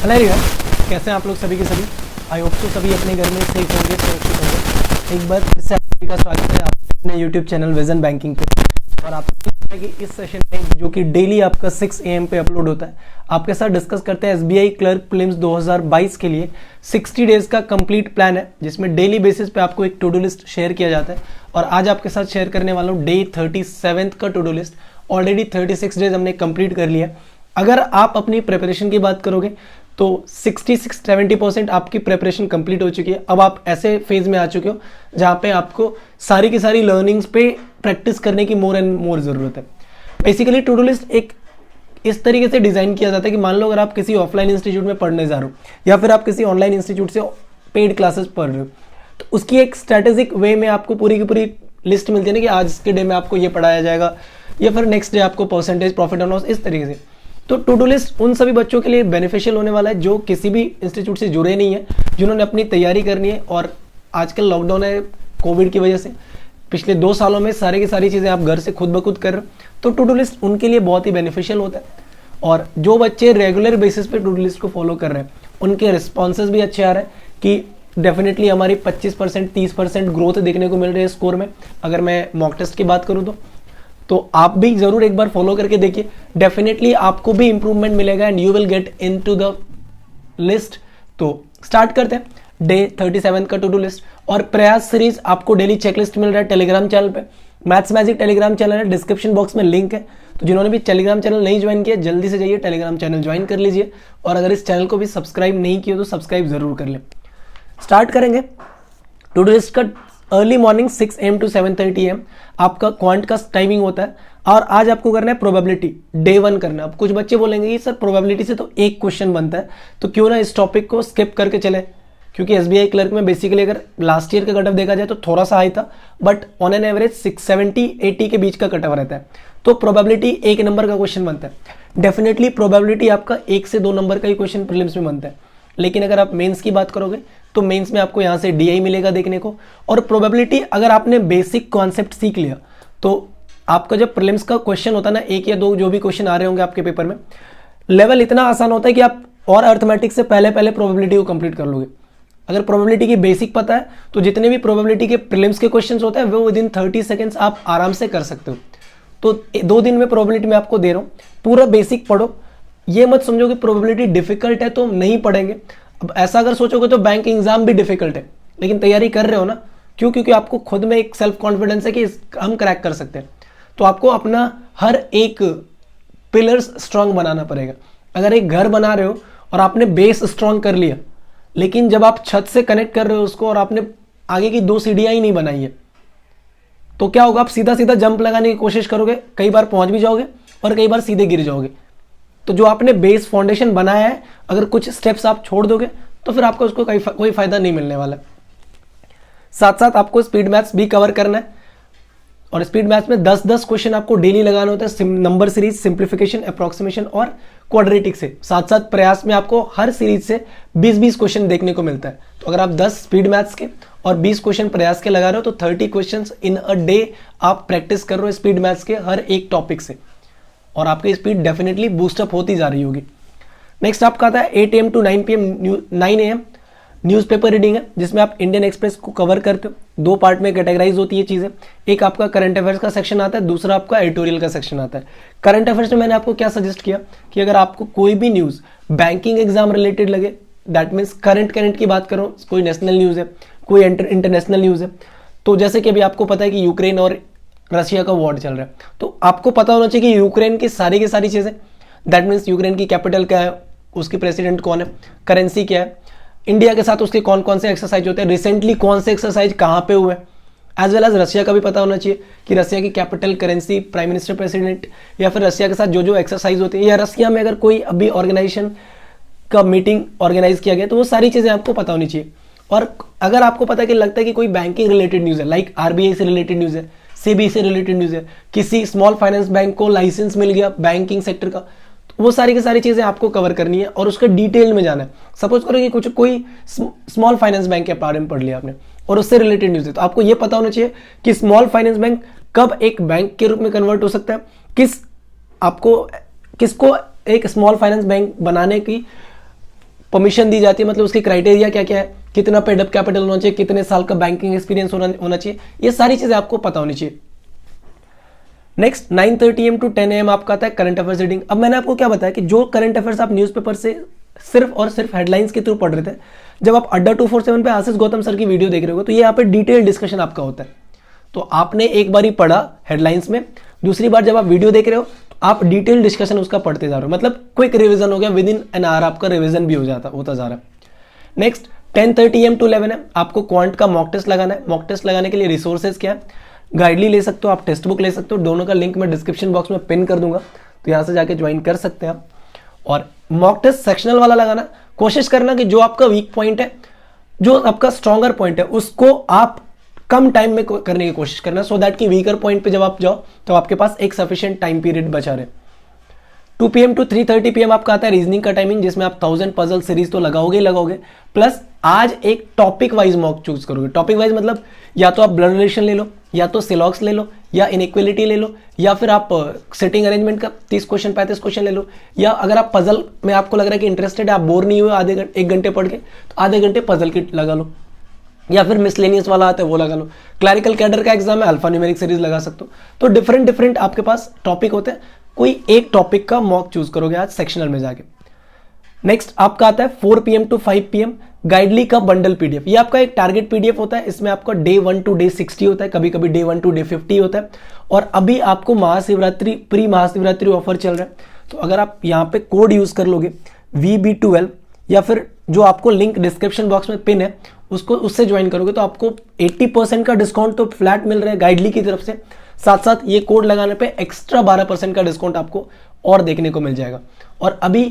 Hello everyone, कैसे हैं आप लोग सभी के सभी। आई होप तो सभी अपने घर में सेफ होंगे, सुरक्षित होंगे। एक बार फिर से आप सभी का स्वागत है अपने यूट्यूब चैनल विजन बैंकिंग पे। और आपको पता है कि इस सेशन में जो कि डेली आपका 6 AM पे अपलोड होता है, आपके साथ डिस्कस करते हैं SBI क्लर्क प्रीलिम्स 2022 के लिए 60 डेज का कंप्लीट प्लान है, जिसमें डेली बेसिस पे आपको एक टू डू लिस्ट शेयर किया जाता है। और आज आपके साथ शेयर करने वाला हूँ डे 37 का to do list. Already 36 days हमने कंप्लीट कर लिया। अगर आप अपनी प्रिपरेशन की बात करोगे तो 66-70% आपकी प्रिपरेशन कंप्लीट हो चुकी है। अब आप ऐसे फेज में आ चुके हो जहाँ पे आपको सारी की सारी लर्निंग्स पे प्रैक्टिस करने की मोर एंड मोर ज़रूरत है। बेसिकली टू डू लिस्ट एक इस तरीके से डिज़ाइन किया जाता है कि मान लो अगर आप किसी ऑफलाइन इंस्टीट्यूट में पढ़ने जा रहे हो या फिर आप किसी ऑनलाइन इंस्टीट्यूट से पेड क्लासेस पढ़ रहे हो, तो उसकी एक स्ट्रैटेजिक वे में आपको पूरी की पूरी लिस्ट मिलती है ना कि आज के डे में आपको ये पढ़ाया जाएगा या फिर नेक्स्ट डे आपको परसेंटेज प्रॉफिट एंड लॉस, इस तरीके से। तो टू डू लिस्ट उन सभी बच्चों के लिए बेनिफिशियल होने वाला है जो किसी भी इंस्टीट्यूट से जुड़े नहीं है, जिन्होंने अपनी तैयारी करनी है। और आजकल लॉकडाउन है कोविड की वजह से, पिछले 2 सालों में सारी की सारी चीज़ें आप घर से खुद ब खुद कर रहे हो, तो टू डू लिस्ट उनके लिए बहुत ही बेनिफिशियल होता है। और जो बच्चे रेगुलर बेसिस पे टू डू लिस्ट को फॉलो कर रहे हैं, उनके रिस्पॉन्सेज भी अच्छे आ रहे हैं कि डेफिनेटली हमारी 25% 30% ग्रोथ देखने को मिल रही है स्कोर में। अगर मैं मॉक टेस्ट की बात करूँ तो आप भी जरूर एक बार फॉलो करके देखिए, डेफिनेटली आपको भी इंप्रूवमेंट मिलेगा and you will get into the list. तो स्टार्ट करते हैं डे 37 का टू डू लिस्ट। और प्रयास सीरीज आपको डेली चेकलिस्ट मिल रहा है टेलीग्राम चैनल पे। मैथ्स मैजिक टेलीग्राम चैनल है, डिस्क्रिप्शन बॉक्स में लिंक है। तो जिन्होंने भी टेलीग्राम चैनल नहीं ज्वाइन किया, जल्दी से जाइए टेलीग्राम चैनल ज्वाइन कर लीजिए। और अगर इस चैनल को भी सब्सक्राइब नहीं किया तो सब्सक्राइब जरूर कर लें। स्टार्ट करेंगे टू डू लिस्ट का। Early morning 6 AM to 7:30 AM आपका क्वांट का टाइमिंग होता है। और आज आपको करना है प्रोबेबिलिटी, डे 1 करना है। अब कुछ बच्चे बोलेंगे कि सर प्रोबेबिलिटी से तो एक क्वेश्चन बनता है, तो क्यों ना इस टॉपिक को स्किप करके चले। क्योंकि SBI क्लर्क में बेसिकली अगर लास्ट ईयर का कट ऑफ देखा जाए तो थोड़ा सा हाई था, बट ऑन एन एवरेज 670-80 के बीच का कट ऑफ रहता है। तो प्रोबेबिलिटी 1 नंबर का क्वेश्चन बनता है। डेफिनेटली प्रोबेबिलिटी आपका 1 से 2 नंबर का ही क्वेश्चन प्रीलिम्स में बनता है। लेकिन अगर आप मेंस की बात करोगे तो मेंस में आपको यहाँ से DI मिलेगा देखने को। और प्रोबेबिलिटी अगर आपने बेसिक कॉन्सेप्ट सीख लिया तो आपका जब प्रीलिम्स का क्वेश्चन होता है ना, 1 या 2 जो भी क्वेश्चन आ रहे होंगे आपके पेपर में, लेवल इतना आसान होता है कि आप और अर्थमेटिक से पहले प्रोबेबिलिटी को कंप्लीट कर लोगे। अगर प्रोबेबिलिटी की बेसिक पता है तो जितने भी प्रोबेबिलिटी के प्रीलिम्स के क्वेश्चन होते हैं वो विदिन 30 सेकेंड्स आप आराम से कर सकते हो। तो 2 दिन में प्रोबेबिलिटी में आपको दे रहा हूँ, पूरा बेसिक पढ़ो। ये मत समझो कि प्रोबेबिलिटी डिफिकल्ट है तो नहीं पढ़ेंगे। अब ऐसा अगर सोचोगे तो बैंक एग्जाम भी डिफिकल्ट है, लेकिन तैयारी कर रहे हो ना, क्यों? क्योंकि आपको खुद में एक सेल्फ कॉन्फिडेंस है कि हम क्रैक कर सकते हैं। तो आपको अपना हर एक पिलर्स स्ट्रांग बनाना पड़ेगा। अगर एक घर बना रहे हो और आपने बेस स्ट्रांग कर लिया, लेकिन जब आप छत से कनेक्ट कर रहे हो उसको और आपने आगे की 2 सीढ़ियां ही नहीं बनाई है, तो क्या होगा? आप सीधा सीधा जंप लगाने की कोशिश करोगे, कई बार पहुंच भी जाओगे और कई बार सीधे गिर जाओगे। तो जो आपने बेस फाउंडेशन बनाया है, अगर कुछ स्टेप्स आप छोड़ दोगे तो फिर आपको उसको कोई फायदा नहीं मिलने वाला। साथ साथ आपको स्पीड मैथ्स भी कवर करना है। और स्पीड मैथ्स में 10-10 क्वेश्चन आपको डेली लगाना होता है, नंबर सीरीज, सिंप्लीफिकेशन, अप्रोक्सीमेशन और क्वाड्रेटिक से। साथ साथ प्रयास में आपको हर सीरीज से 20-20 क्वेश्चन देखने को मिलता है। तो अगर आप 10 स्पीड मैथ्स के और 20 क्वेश्चन प्रयास के लगा रहे हो तो 30 क्वेश्चन इन अ डे आप प्रैक्टिस कर रहे हो स्पीड मैथ्स के हर एक टॉपिक से, और आपकी स्पीड डेफिनेटली बूस्टअप होती जा रही होगी। नेक्स्ट आपका आता है 8 AM to 9 AM newspaper reading है, जिसमें आप इंडियन एक्सप्रेस को कवर करते हो। 2 पार्ट में कैटेगराइज होती है चीज़ें। एक आपका करंट अफेयर्स का सेक्शन आता है, दूसरा आपका एडिटोरियल का सेक्शन आता है। करंट अफेयर्स में मैंने आपको क्या सजेस्ट किया कि अगर आपको कोई भी न्यूज़ बैंकिंग एग्जाम रिलेटेड लगे, दैट मीन्स करंट की बात करो, कोई नेशनल न्यूज़ है, कोई इंटरनेशनल न्यूज़ है, तो जैसे कि अभी आपको पता है कि यूक्रेन और रशिया का वॉर चल रहा है, तो आपको पता होना चाहिए कि यूक्रेन की सारी चीज़ें, दैट मीन्स यूक्रेन की कैपिटल क्या है, उसकी प्रेसिडेंट कौन है, करेंसी क्या है, इंडिया के साथ उसके कौन कौन से एक्सरसाइज होते हैं, रिसेंटली कौन से एक्सरसाइज कहाँ पे हुए, एज वेल एज रशिया का भी पता होना चाहिए कि रशिया की capital, currency, prime minister, president, या फिर रशिया के साथ जो एक्सरसाइज होती है, या रशिया में अगर कोई अभी ऑर्गेनाइजेशन का मीटिंग ऑर्गेनाइज किया गया, तो वो सारी चीज़ें आपको पता होनी चाहिए। और अगर आपको पता है कि लगता है कि कोई बैंकिंग रिलेटेड न्यूज़ है, लाइक RBI से रिलेटेड न्यूज़ है, CBI से रिलेटेड न्यूज़ है, किसी स्मॉल फाइनेंस बैंक को लाइसेंस मिल गया बैंकिंग सेक्टर का, तो वो सारी की सारी चीज़ें आपको कवर करनी है और उसके डिटेल में जाना है। सपोज करो कि कोई स्मॉल फाइनेंस बैंक के बारे में पढ़ लिया आपने और उससे रिलेटेड न्यूज़ है, तो आपको ये पता होना चाहिए कि स्मॉल फाइनेंस बैंक कब एक बैंक के रूप में कन्वर्ट हो सकता है, किसको एक स्मॉल फाइनेंस बैंक बनाने की परमिशन दी जाती है, मतलब उसकी क्राइटेरिया क्या क्या है, कितना पेड अप कैपिटल होना चाहिए, कितने साल का बैंकिंग एक्सपीरियंस होना चाहिए, ये सारी चीजें आपको पता होनी चाहिए। नेक्स्ट 9:30 AM to 10 AM आपका आता है करंट अफेयर्स रीडिंग। अब मैंने आपको क्या बताया कि जो करंट अफेयर्स आप न्यूज़पेपर से सिर्फ और सिर्फ हेडलाइंस के थ्रू पढ़ रहे थे, जब आप अड्डा 247 पे आशीष गौतम सर की वीडियो देख रहे हो तो ये यहाँ पे डिटेल डिस्कशन आपका होता है। तो आपने एक बार ही पढ़ा हेडलाइंस में, दूसरी बार जब आप वीडियो देख रहे हो तो आप डिटेल डिस्कशन उसका पढ़ते जा रहे हो, मतलब क्विक रिविजन हो गया, विद इन एन आवर आपका रिविजन भी होता जा रहा है। नेक्स्ट 10:30 AM to 11 AM आपको क्वांट का मॉक टेस्ट लगाना है। मॉक टेस्ट लगाने के लिए रिसोर्सेज क्या है, गाइडली ले सकते हो आप, टेक्स्ट बुक ले सकते हो, दोनों का लिंक मैं डिस्क्रिप्शन बॉक्स में पिन कर दूंगा, तो यहाँ से जाके ज्वाइन कर सकते हैं आप। और मॉक टेस्ट सेक्शनल वाला लगाना, कोशिश करना कि जो आपका वीक पॉइंट है, जो आपका स्ट्रॉन्गर पॉइंट है, उसको आप कम टाइम में करने की कोशिश करना, सो दैट कि वीकर पॉइंट पे जब आप जाओ तो आपके पास एक सफिशिएंट टाइम पीरियड बचा रहे। 2 PM to 3:30 PM आपका आता है रीजनिंग का टाइमिंग, जिसमें आप 1000 पजल सीरीज तो लगाओगे ही लगाओगे, प्लस आज एक टॉपिक वाइज मॉक चूज करोगे। टॉपिक वाइज मतलब या तो आप ब्लड रिलेशन ले लो, या तो सिलॉक्स ले लो, या इनइक्वलिटी ले लो, या फिर आप सिटिंग अरेंजमेंट का 30 क्वेश्चन 35 क्वेश्चन ले लो, या अगर आप पजल में आपको लग रहा है कि इंटरेस्टेड है, आप बोर नहीं हुए 1 घंटे पढ़ के, तो आधे घंटे पजल किट लगा लो, या फिर मिसलेनियस वाला आता है वो लगा लो। क्लैरिकल कैडर का एग्जाम है, अल्फा न्यूमेरिक सीरीज लगा सकते हो। तो डिफरेंट आपके पास टॉपिक होते हैं, कोई एक टॉपिक का मॉक चूज करोगे आज सेक्शनल में जाके। नेक्स्ट आपका आता है 4 PM to 5 PM गाइडली का बंडल पीडीएफ। ये आपका एक टारगेट पीडीएफ होता है, इसमें आपका डे 1 to डे 60 होता है, कभी कभी डे 1 to डे 50 होता है। और अभी आपको महाशिवरात्रि प्री महाशिवरात्रि ऑफर चल रहा है, तो अगर आप यहाँ पे कोड यूज कर लोगे VB12, या फिर जो आपको लिंक डिस्क्रिप्शन बॉक्स में पिन है उससे ज्वाइन करोगे, तो आपको 80% का डिस्काउंट तो फ्लैट मिल रहा है गाइडली की तरफ से, साथ साथ ये कोड लगाने पे एक्स्ट्रा 12% का डिस्काउंट आपको और देखने को मिल जाएगा। और अभी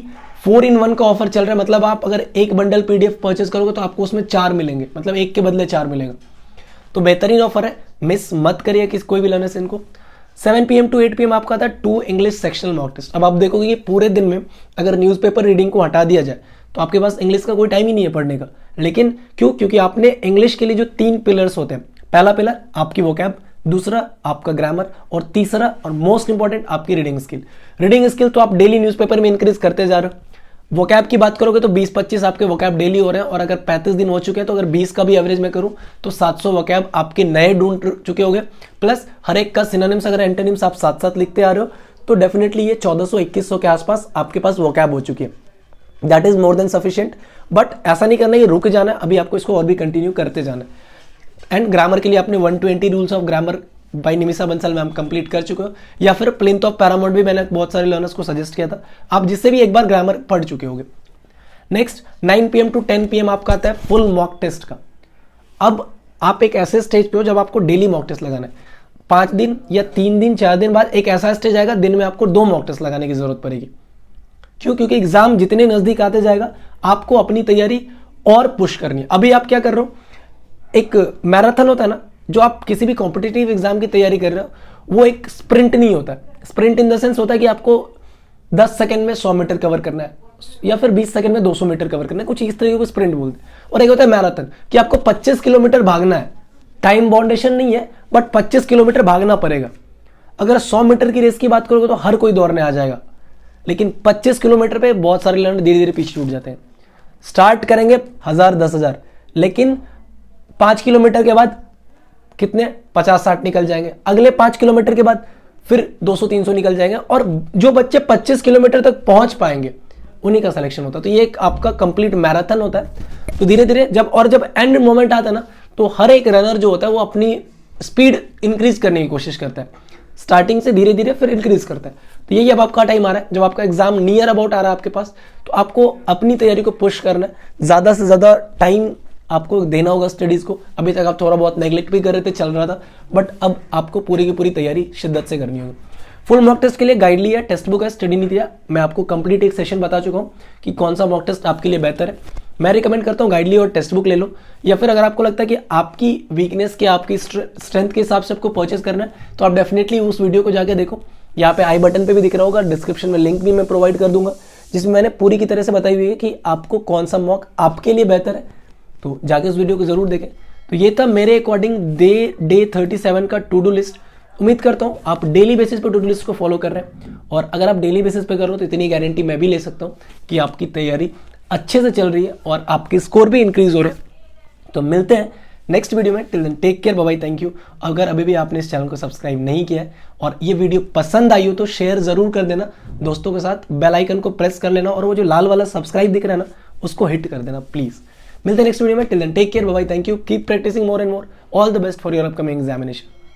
4-in-1 का ऑफर चल रहा है, मतलब आप अगर एक बंडल पीडीएफ परचेज करोगे तो आपको उसमें 4 मिलेंगे, मतलब एक के बदले 4 मिलेगा। तो बेहतरीन ऑफर है, मिस मत करिए किस कोई भी लर्नर्स इनको। 7 PM to 8 PM आपका था 2 इंग्लिश सेक्शनल मॉक टेस्ट। अब आप देखोगे कि पूरे दिन में अगर न्यूज़पेपर रीडिंग को हटा दिया जाए तो आपके पास इंग्लिश का कोई टाइम ही नहीं है पढ़ने का। लेकिन क्योंकि आपने इंग्लिश के लिए जो 3 पिलर्स होते हैं, पहला पिलर आपकी वोकैब, दूसरा आपका ग्रामर, और तीसरा और मोस्ट इंपॉर्टेंट आपकी रीडिंग स्किल। रीडिंग स्किल तो आप डेली न्यूज़पेपर में इंक्रीज करते जा रहे हो। वोकैब की बात करोगे तो 20-25 आपके वोकैब डेली हो रहे हैं, और अगर 35 दिन हो चुके हैं तो अगर 20 का भी एवरेज में करूं तो 700 वोकैब आपके नए ढूंढ चुके होंगे। प्लस हर एक का सिनोनिम्स अगर एंटोनिम्स आप साथ साथ लिखते आ रहे हो तो डेफिनेटली ये 1400-2100 के आसपास आपके पास वोकैब हो चुकी है। That is more than sufficient. But ऐसा नहीं करना कि रुक जाना, अभी आपको इसको और भी कंटिन्यू करते जाना है। एंड ग्रामर के लिए आपने 120 rules of grammar bye Nimisha Bansal ma'am complete कर चुके हो, या फिर प्लिंथ ऑफ पैरामोड भी मैंने बहुत सारे लर्नर्स को सजेस्ट किया था, आप जिससे भी एक बार ग्रामर पढ़ चुके होंगे। नेक्स्ट 9 PM to 10 PM आपका आता है फुल मॉक टेस्ट का। अब आप एक ऐसे स्टेज पे हो जब आपको डेली मॉक टेस्ट लगाना है। 5 दिन या 3 दिन 4 दिन बाद एक ऐसा स्टेज आएगा दिन में आपको 2 मॉक टेस्ट लगाने की जरूरत पड़ेगी। क्यों? क्योंकि एग्जाम जितने नजदीक आते जाएगा आपको अपनी तैयारी और पुश करनी है। अभी आप क्या कर रहे हो, एक मैराथन होता है ना, जो आप किसी भी कॉम्पिटिटिव एग्जाम की तैयारी कर रहे हो, वो एक स्प्रिंट नहीं होता है। स्प्रिंट इन द सेंस होता है कि आपको 10 सेकंड में 100 मीटर कवर करना है, या फिर 20 सेकंड में 200 मीटर कवर करना है, कुछ इस तरीके को स्प्रिंट बोलते हैं। और एक होता है मैराथन कि आपको 25 किलोमीटर भागना है, टाइम बाउंडेशन नहीं है, बट 25 किलोमीटर भागना पड़ेगा। अगर 100 मीटर की रेस की बात करोगे तो हर कोई दौड़ने आ जाएगा, लेकिन 25 किलोमीटर पे बहुत सारे लर्नर धीरे धीरे पीछे छूट जाते हैं। स्टार्ट करेंगे 1000 10,000, लेकिन 5 किलोमीटर के बाद कितने 50-60 निकल जाएंगे, अगले 5 किलोमीटर के बाद फिर 200-300 निकल जाएंगे, और जो बच्चे 25 किलोमीटर तक पहुंच पाएंगे उन्हीं का सिलेक्शन होता है। तो ये एक आपका कंप्लीट मैराथन होता है। तो धीरे धीरे जब एंड मोमेंट आता है ना, तो हर एक रनर जो होता है वो अपनी स्पीड इंक्रीज करने की कोशिश करता है, स्टार्टिंग से धीरे धीरे फिर इंक्रीज करता है। तो यही अब आपका टाइम आ रहा है, जब आपका एग्जाम नियर अबाउट आ रहा है आपके पास, तो आपको अपनी तैयारी को पुश करना है, ज्यादा से ज्यादा टाइम आपको देना होगा स्टडीज को। अभी तक आप थोड़ा बहुत नेग्लेक्ट भी कर रहे थे, चल रहा था, बट अब आपको पूरी की पूरी तैयारी शिद्दत से करनी होगी। फुल मॉक टेस्ट के लिए गाइडली है, टेक्स्ट बुक है, स्टडी नीति है। मैं आपको कंप्लीट एक सेशन बता चुका हूं कि कौन सा मॉक टेस्ट आपके लिए बेहतर है। मैं रिकमेंड करता हूं गाइडली और टेक्स्ट बुक ले लो, या फिर अगर आपको लगता है कि आपकी वीकनेस के आपकी स्ट्रेंथ के हिसाब से आपको परचेज करना है, तो आप डेफिनेटली उस वीडियो को जाके देखो। यहाँ पे आई बटन पे भी दिख रहा होगा, डिस्क्रिप्शन में लिंक भी मैं प्रोवाइड कर दूंगा, जिसमें मैंने पूरी की तरह से बताई हुई है कि आपको कौन सा मॉक आपके लिए बेहतर है। तो जाके उस वीडियो को जरूर देखें। तो ये था मेरे अकॉर्डिंग डे 37 का टू डू लिस्ट। उम्मीद करता हूँ आप डेली बेसिस पे टू डू लिस्ट को फॉलो कर रहे हैं, और अगर आप डेली बेसिस पे कर रहे हो तो इतनी गारंटी मैं भी ले सकता हूँ कि आपकी तैयारी अच्छे से चल रही है और आपके स्कोर भी इंक्रीज हो रहे हैं। तो मिलते हैं नेक्स्ट वीडियो में। Till then take care, bye bye, thank you. अगर अभी भी आपने इस चैनल को सब्सक्राइब नहीं किया है और ये वीडियो पसंद आई हो तो शेयर जरूर कर देना दोस्तों के साथ, बेल आइकन को प्रेस कर लेना और वो जो लाल वाला सब्सक्राइब दिख रहा है ना उसको हिट कर देना प्लीज। मिलते हैं नेक्स्ट वीडियो में। Till then take care, bye bye, thank you. Keep practicing more and more. All the best for your upcoming examination.